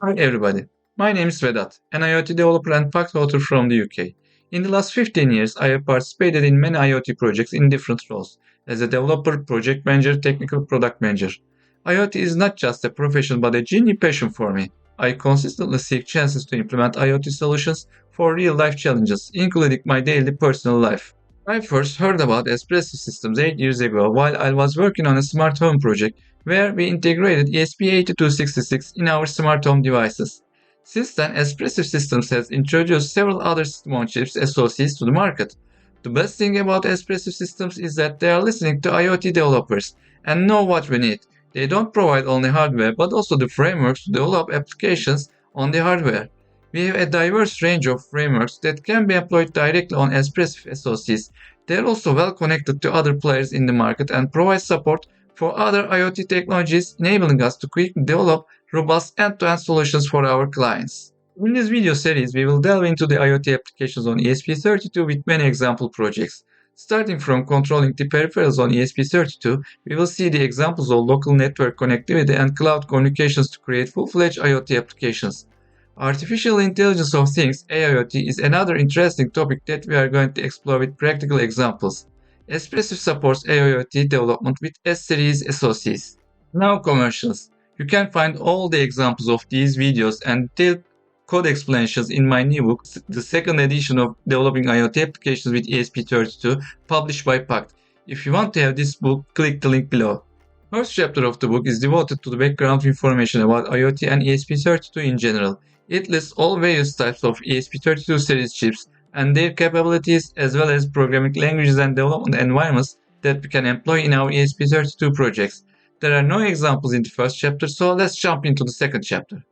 Hi everybody, my name is Vedat, an IoT developer and fact author from the UK. In the last 15 years, I have participated in many IoT projects in different roles, as a developer, project manager, technical product manager. IoT is not just a profession but a genuine passion for me. I consistently seek chances to implement IoT solutions for real-life challenges, including my daily personal life. I first heard about espresso systems 8 years ago while I was working on a smart home project where we integrated ESP8266 in our smart home devices. Since then, espresso systems has introduced several other system-on-chips SoCs to the market. The best thing about espresso systems is that they are listening to IoT developers and know what we need. They don't provide only hardware but also the frameworks to develop applications on the hardware. We have a diverse range of frameworks that can be employed directly on Espresso SoCs. They are also well connected to other players in the market and provide support for other IoT technologies, enabling us to quickly develop robust end-to-end solutions for our clients. In this video series, we will delve into the IoT applications on ESP32 with many example projects. Starting from controlling the peripherals on ESP32, we will see the examples of local network connectivity and cloud communications to create full-fledged IoT applications. Artificial intelligence of things (AIoT) is another interesting topic that we are going to explore with practical examples. Espressif supports AIoT development with S-series SoCs. Now commercials. You can find all the examples of these videos and detailed code explanations in my new book, the second edition of Developing IoT Applications with ESP32, published by Pact. If you want to have this book, click the link below. First chapter of the book is devoted to the background information about IoT and ESP32 in general. It lists all various types of ESP32 series chips and their capabilities as well as programming languages and development environments that we can employ in our ESP32 projects. There are no examples in the first chapter, so let's jump into the second chapter.